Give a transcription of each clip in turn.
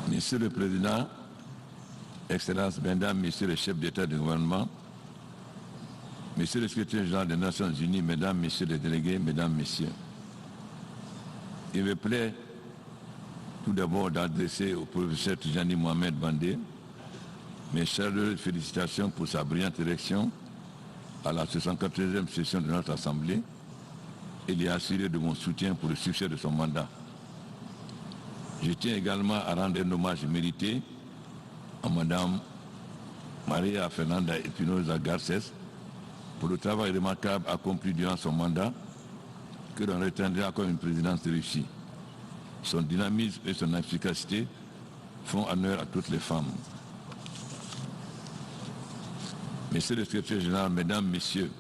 Monsieur le Président, Excellences, Mesdames, Messieurs les chefs d'État et de gouvernement, Monsieur le Secrétaire général des Nations Unies, Mesdames, Messieurs les délégués, Mesdames, Messieurs, il me plaît tout d'abord d'adresser au professeur Tijani Mohamed Bandé mes chaleureuses félicitations pour sa brillante élection à la 74e session de notre Assemblée et lui assurer de mon soutien pour le succès de son mandat. Je tiens également à rendre un hommage mérité à Madame Maria Fernanda Espinosa Garcés pour le travail remarquable accompli durant son mandat que l'on retiendra comme une présidence réussie. Son dynamisme et son efficacité font honneur à toutes les femmes. Monsieur le Secrétaire général, Mesdames, Messieurs,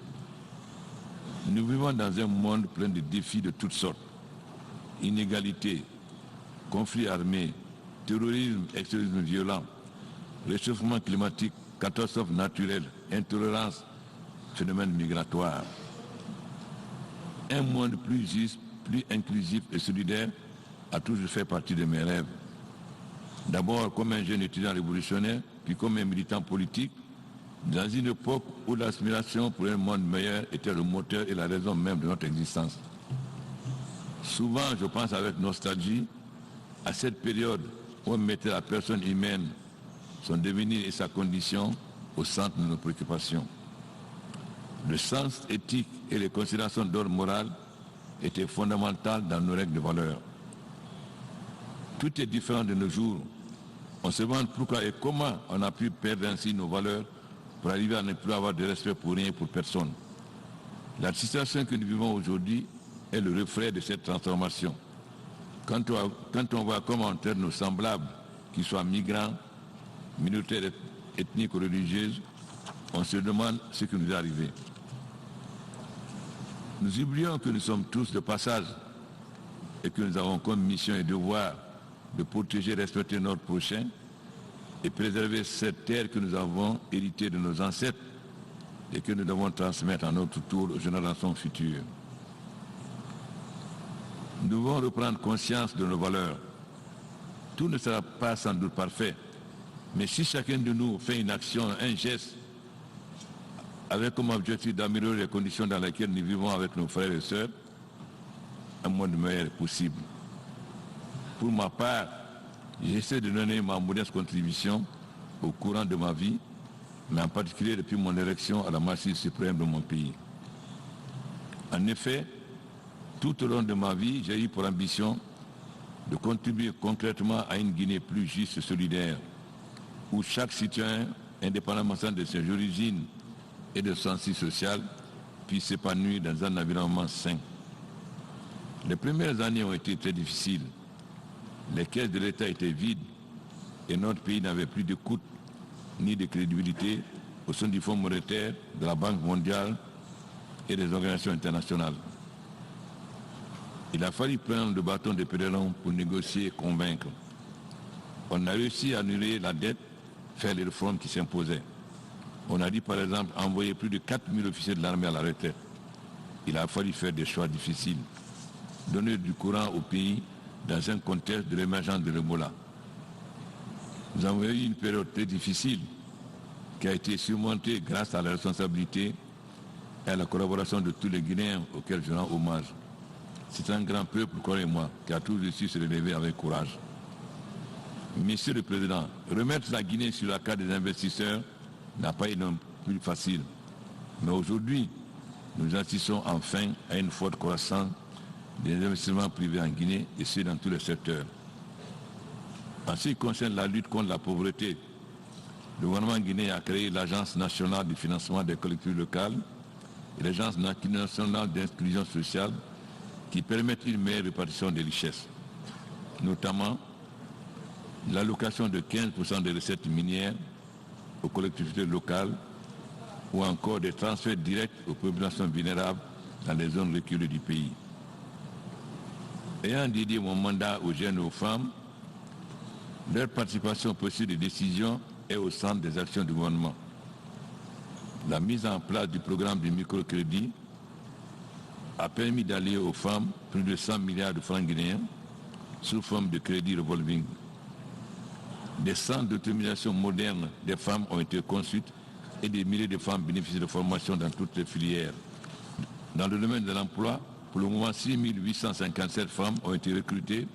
nous vivons dans un monde plein de défis de toutes sortes. Inégalité, conflits armés, terrorisme, extrémisme violent, réchauffement climatique, catastrophes naturelles, intolérance, phénomènes migratoires. Un monde plus juste, plus inclusif et solidaire a toujours fait partie de mes rêves. D'abord comme un jeune étudiant révolutionnaire, puis comme un militant politique, dans une époque où l'aspiration pour un monde meilleur était le moteur et la raison même de notre existence. Souvent, je pense avec nostalgie à cette période où on mettait la personne humaine, son devenir et sa condition au centre de nos préoccupations. Le sens éthique et les considérations d'ordre moral étaient fondamentales dans nos règles de valeur. Tout est différent de nos jours. On se demande pourquoi et comment on a pu perdre ainsi nos valeurs pour arriver à ne plus avoir de respect pour rien et pour personne. La situation que nous vivons aujourd'hui est le reflet de cette transformation. Quand on voit comment on traite nos semblables, qu'ils soient migrants, minoritaires ethniques ou religieuses, on se demande ce qui nous est arrivé. Nous oublions que nous sommes tous de passage et que nous avons comme mission et devoir de protéger et respecter notre prochain et préserver cette terre que nous avons héritée de nos ancêtres et que nous devons transmettre à notre tour aux générations futures. Nous devons reprendre conscience de nos valeurs. Tout ne sera pas sans doute parfait, mais si chacun de nous fait une action, un geste, avec comme objectif d'améliorer les conditions dans lesquelles nous vivons avec nos frères et sœurs, un monde meilleur est possible. Pour ma part, j'essaie de donner ma modeste contribution au courant de ma vie, mais en particulier depuis mon élection à la Massif suprême de mon pays. En effet, tout au long de ma vie, j'ai eu pour ambition de contribuer concrètement à une Guinée plus juste et solidaire, où chaque citoyen, indépendamment de ses origines et de son statut social, puisse s'épanouir dans un environnement sain. Les premières années ont été très difficiles. Les caisses de l'État étaient vides et notre pays n'avait plus de coûts ni de crédibilité au sein du Fonds monétaire, de la Banque mondiale et des organisations internationales. Il a fallu prendre le bâton de pèlerin pour négocier et convaincre. On a réussi à annuler la dette, faire les réformes qui s'imposaient. On a dit par exemple envoyer plus de 4000 officiers de l'armée à la retraite. Il a fallu faire des choix difficiles, donner du courant au pays dans un contexte de l'émergence de l'Ebola. Nous avons eu une période très difficile qui a été surmontée grâce à la responsabilité et à la collaboration de tous les Guinéens auxquels je rends hommage. C'est un grand peuple, croyez-moi, qui a toujours su se relever avec courage. Monsieur le Président, remettre la Guinée sur la carte des investisseurs n'a pas été non plus facile. Mais aujourd'hui, nous assistons enfin à une forte croissance des investissements privés en Guinée et ce dans tous les secteurs. En ce qui concerne la lutte contre la pauvreté, le gouvernement guinéen a créé l'Agence nationale du financement des collectivités locales et l'Agence nationale d'inclusion sociale qui permettent une meilleure répartition des richesses, notamment l'allocation de 15% des recettes minières aux collectivités locales ou encore des transferts directs aux populations vulnérables dans les zones reculées du pays. Ayant dédié mon mandat aux jeunes et aux femmes, leur participation au processus de décision est au centre des actions du gouvernement. La mise en place du programme du microcrédit a permis d'allier aux femmes plus de 100 milliards de francs guinéens sous forme de crédit revolving. Des centres d'autonomisation modernes des femmes ont été conçus et des milliers de femmes bénéficient de formations dans toutes les filières. Dans le domaine de l'emploi, pour le moment, 6 857 femmes ont été recrutées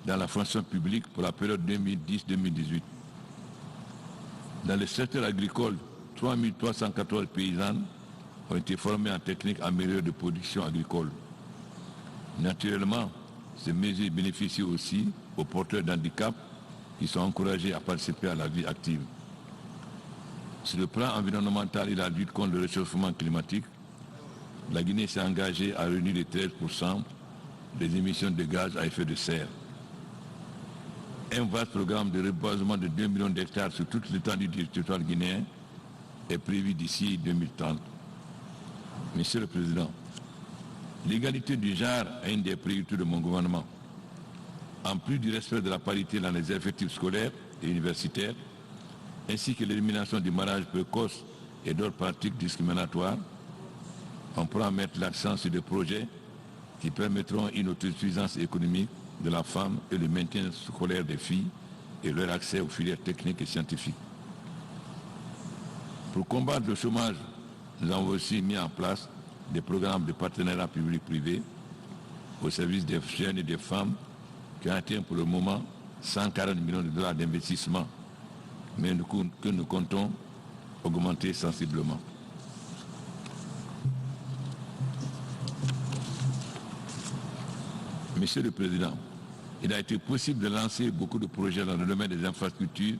dans la fonction publique pour la période 2010-2018. Dans le secteur agricole, 3 314 paysannes ont été formées en techniques améliorées de production agricole. Naturellement, ces mesures bénéficient aussi aux porteurs d'handicap qui sont encouragés à participer à la vie active. Sur le plan environnemental et la lutte contre le réchauffement climatique, la Guinée s'est engagée à réduire de 13% des émissions de gaz à effet de serre. Un vaste programme de reboisement de 2 millions d'hectares sur toute l'étendue du territoire guinéen est prévu d'ici 2030. Monsieur le Président, l'égalité du genre est une des priorités de mon gouvernement. En plus du respect de la parité dans les effectifs scolaires et universitaires, ainsi que l'élimination du mariage précoce et d'autres pratiques discriminatoires, on pourra mettre l'accent sur des projets qui permettront une autosuffisance économique de la femme et le maintien scolaire des filles et leur accès aux filières techniques et scientifiques. Pour combattre le chômage, nous avons aussi mis en place des programmes de partenariat public-privé au service des jeunes et des femmes qui ont atteint pour le moment 140 millions de dollars d'investissement, mais que nous comptons augmenter sensiblement. Monsieur le Président, il a été possible de lancer beaucoup de projets dans le domaine des infrastructures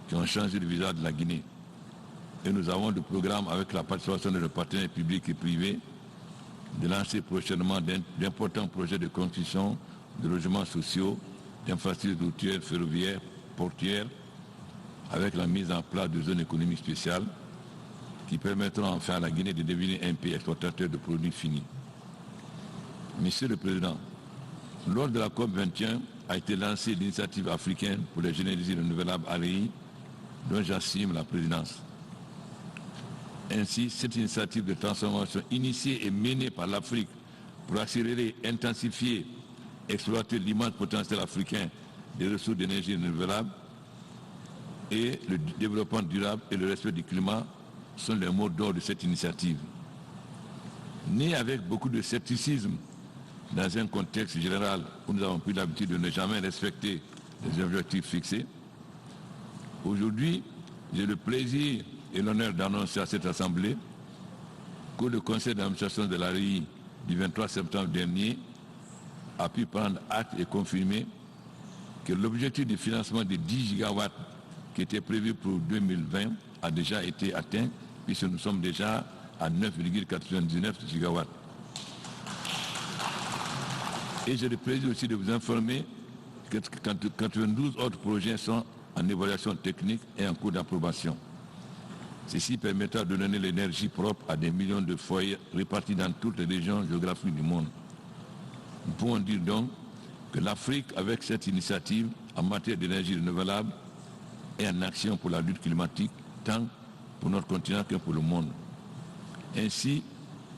qui ont changé le visage de la Guinée. Et nous avons le programme avec la participation de nos partenaires publics et privés de lancer prochainement d'importants projets de construction de logements sociaux, d'infrastructures routières, ferroviaires, portuaires, avec la mise en place de zones économiques spéciales qui permettront enfin à la Guinée de devenir un pays exportateur de produits finis. Monsieur le Président, lors de la COP21 a été lancée l'initiative africaine pour les énergies renouvelables AREI, dont j'assume la présidence. Ainsi, cette initiative de transformation initiée et menée par l'Afrique pour accélérer, intensifier, exploiter l'immense potentiel africain des ressources d'énergie renouvelable et le développement durable et le respect du climat sont les mots d'ordre de cette initiative. Née avec beaucoup de scepticisme dans un contexte général où nous avons pris l'habitude de ne jamais respecter les objectifs fixés, aujourd'hui, j'ai le plaisir et l'honneur d'annoncer à cette Assemblée que le Conseil d'administration de l'AREI du 23 septembre dernier a pu prendre acte et confirmer que l'objectif de financement de 10 gigawatts qui était prévu pour 2020 a déjà été atteint puisque nous sommes déjà à 9,99 gigawatts. Et j'ai le plaisir aussi de vous informer que 92 autres projets sont en évaluation technique et en cours d'approbation. Ceci permettra de donner l'énergie propre à des millions de foyers répartis dans toutes les régions géographiques du monde. Nous pouvons dire donc que l'Afrique, avec cette initiative en matière d'énergie renouvelable, est en action pour la lutte climatique, tant pour notre continent que pour le monde. Ainsi,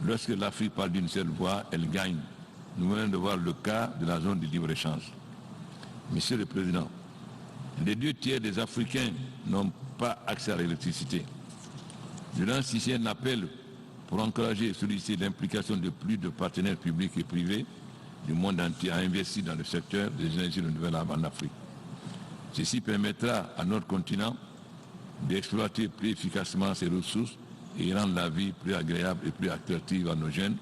lorsque l'Afrique parle d'une seule voix, elle gagne. Nous venons de voir le cas de la zone de libre-échange. Monsieur le Président, les 2 tiers des Africains n'ont pas accès à l'électricité. Je lance ici un appel pour encourager et solliciter l'implication de plus de partenaires publics et privés du monde entier à investir dans le secteur des énergies renouvelables en Afrique. Ceci permettra à notre continent d'exploiter plus efficacement ses ressources et rendre la vie plus agréable et plus attractive à nos jeunes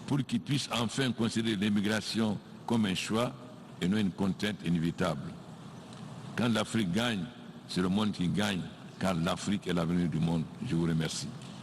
pour qu'ils puissent enfin considérer l'immigration comme un choix et non une contrainte inévitable. Quand l'Afrique gagne, c'est le monde qui gagne, car l'Afrique est l'avenir du monde. Je vous remercie.